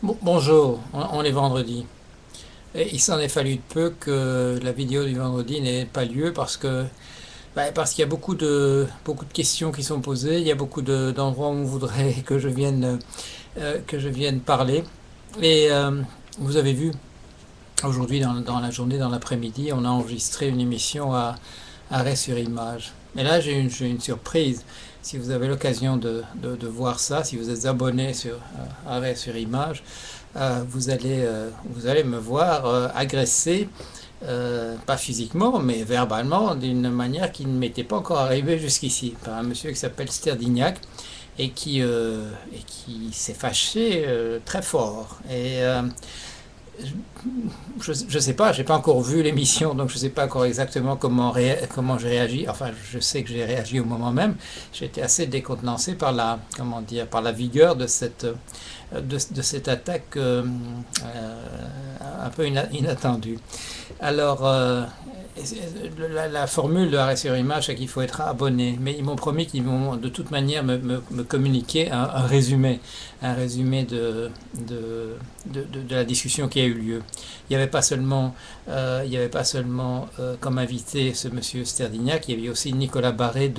Bonjour, on est vendredi. Et il s'en est fallu de peu que la vidéo du vendredi n'ait pas lieu parce qu'il y a beaucoup de questions qui sont posées, il y a d'endroits où on voudrait que je vienne parler. Et vous avez vu, aujourd'hui dans la journée, dans l'après-midi, on a enregistré une émission à Arrêt sur Image. Mais là, j'ai une surprise. Si vous avez l'occasion de voir ça, si vous êtes abonné sur Arrêt sur Image, vous allez me voir agressé, pas physiquement, mais verbalement, d'une manière qui ne m'était pas encore arrivée jusqu'ici, par un monsieur qui s'appelle Sterdignac et qui s'est fâché très fort. Je sais pas, j'ai pas encore vu l'émission, donc je sais pas encore exactement comment j'ai réagi. Enfin, je sais que j'ai réagi au moment même. J'étais assez décontenancé par comment dire, par la vigueur de cette attaque un peu inattendue. Alors, la formule de arrêt sur image, c'est qu'il faut être abonné. Mais ils m'ont promis qu'ils vont de toute manière me communiquer un résumé de la discussion qui a eu lieu. Il y avait pas seulement comme invité ce monsieur Sterdignac, il y avait aussi Nicolas Barré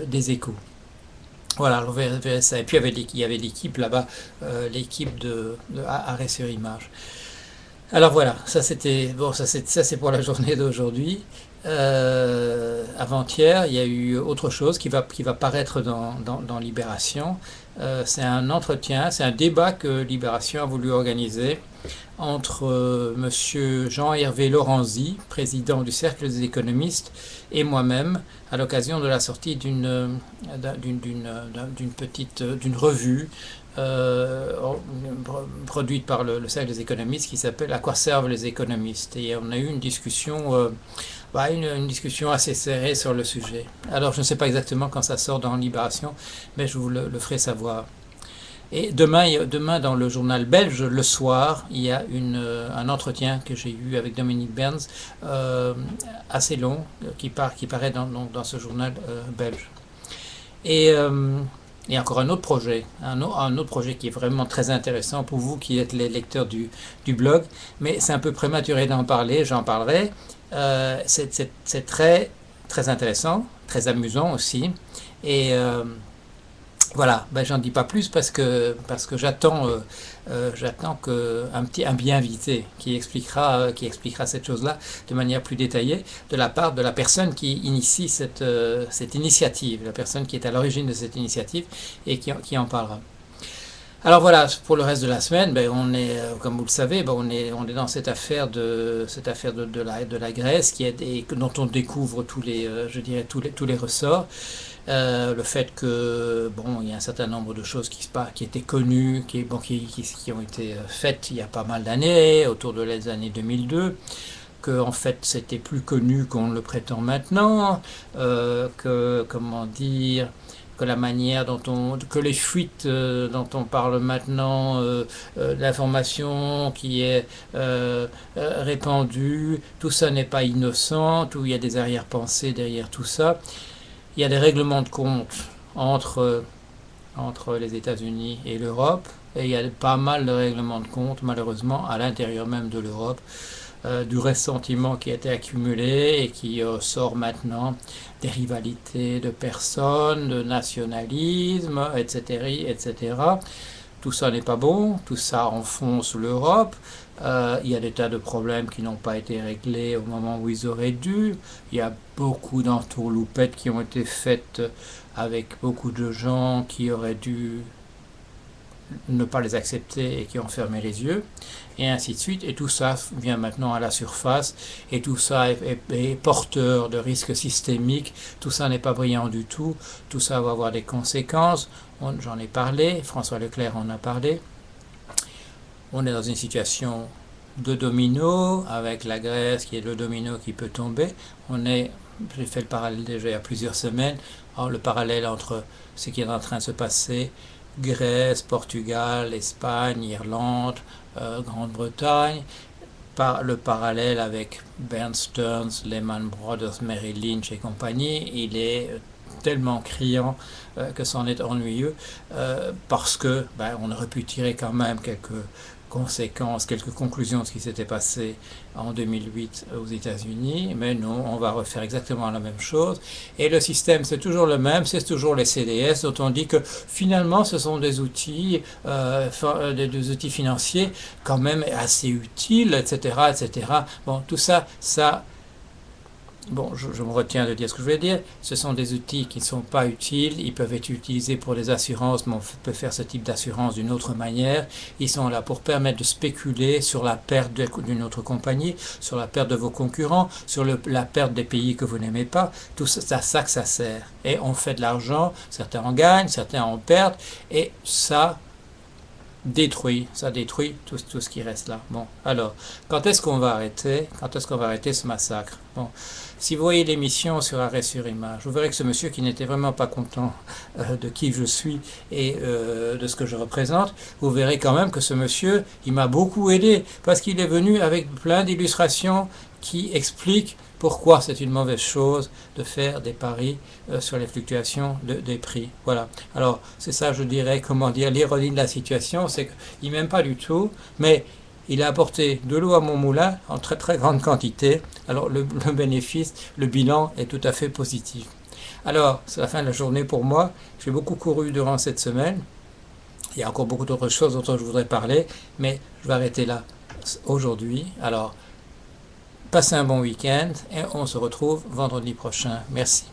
des Échos. Voilà, alors ça. Et puis il y avait l'équipe là-bas, l'équipe de Arrêt sur Image. Alors voilà, ça c'est pour la journée d'aujourd'hui. Avant-hier, il y a eu autre chose qui va paraître dans Libération. C'est un entretien, c'est un débat que Libération a voulu organiser entre Monsieur Jean-Hervé Lorenzi, président du Cercle des économistes, et moi-même, à l'occasion de la sortie d'une revue euh, produite par le Cercle des économistes qui s'appelle À quoi servent les économistes. Et on a eu une discussion assez serrée sur le sujet. Alors je ne sais pas exactement quand ça sort dans Libération, mais je vous le ferai savoir. Et demain, dans le journal belge, le soir, il y a un entretien que j'ai eu avec Dominique Berns, assez long, qui paraît dans ce journal belge. Et, et encore un autre projet, un autre projet qui est vraiment très intéressant pour vous qui êtes les lecteurs du blog, mais c'est un peu prématuré d'en parler, j'en parlerai. C'est très intéressant, très amusant aussi. Et voilà, ben j'en dis pas plus parce que j'attends un bien invité qui expliquera cette chose-là de manière plus détaillée de la part de la personne qui initie cette initiative, la personne qui est à l'origine de cette initiative et qui en parlera. Alors voilà, pour le reste de la semaine, ben comme vous le savez, ben on est dans cette affaire de la Grèce dont on découvre je dirais tous les ressorts. Le fait que bon, il y a un certain nombre de choses qui étaient connues, qui ont été faites il y a pas mal d'années, autour de les années 2002, que en fait c'était plus connu qu'on le prétend maintenant, que comment dire, que la manière que les fuites dont on parle maintenant, l'information qui est répandue, tout ça n'est pas innocent, où il y a des arrière-pensées derrière tout ça. Il y a des règlements de compte entre, entre les États-Unis et l'Europe, et il y a pas mal de règlements de compte, malheureusement, à l'intérieur même de l'Europe, du ressentiment qui a été accumulé et qui sort maintenant des rivalités de personnes, de nationalisme, etc., etc. Tout ça n'est pas bon, tout ça enfonce l'Europe. Il y a des tas de problèmes qui n'ont pas été réglés au moment où ils auraient dû. Il y a beaucoup d'entourloupettes qui ont été faites avec beaucoup de gens qui auraient dû ne pas les accepter et qui ont fermé les yeux, et ainsi de suite. Et tout ça vient maintenant à la surface, et tout ça est porteur de risques systémiques. Tout ça n'est pas brillant du tout. Tout ça va avoir des conséquences. J'en ai parlé, François Leclerc en a parlé. On est dans une situation de domino, avec la Grèce qui est le domino qui peut tomber. J'ai fait le parallèle déjà il y a plusieurs semaines, le parallèle entre ce qui est en train de se passer, Grèce, Portugal, Espagne, Irlande, Grande-Bretagne, le parallèle avec Bear Stearns, Lehman Brothers, Merrill Lynch et compagnie, il est tellement criant que c'en est ennuyeux, parce que on aurait pu tirer quand même quelques conséquences, quelques conclusions de ce qui s'était passé en 2008 aux États-Unis, mais non, on va refaire exactement la même chose. Et le système, c'est toujours le même, c'est toujours les CDS, dont on dit que finalement, ce sont des outils financiers quand même assez utiles, etc., etc. Bon, tout ça, bon, je me retiens de dire ce que je vais dire. Ce sont des outils qui ne sont pas utiles. Ils peuvent être utilisés pour les assurances, mais on peut faire ce type d'assurance d'une autre manière. Ils sont là pour permettre de spéculer sur la perte d'une autre compagnie, sur la perte de vos concurrents, sur la perte des pays que vous n'aimez pas. Tout ça, c'est à ça que ça sert. Et on fait de l'argent. Certains en gagnent, certains en perdent. Et ça détruit tout ce qui reste là. Bon, alors, quand est-ce qu'on va arrêter ce massacre? Bon, si vous voyez l'émission sur Arrêt sur Image, vous verrez que ce monsieur qui n'était vraiment pas content de qui je suis et de ce que je représente, vous verrez quand même que ce monsieur, il m'a beaucoup aidé, parce qu'il est venu avec plein d'illustrations qui expliquent pourquoi c'est une mauvaise chose de faire des paris sur les fluctuations des prix. Voilà. Alors, c'est ça, je dirais, comment dire, l'ironie de la situation, c'est qu'il m'aime pas du tout, mais il a apporté de l'eau à mon moulin en très très grande quantité. Alors, le bénéfice, le bilan est tout à fait positif. Alors, c'est la fin de la journée pour moi. J'ai beaucoup couru durant cette semaine. Il y a encore beaucoup d'autres choses dont je voudrais parler, mais je vais arrêter là aujourd'hui. Alors, passez un bon week-end et on se retrouve vendredi prochain. Merci.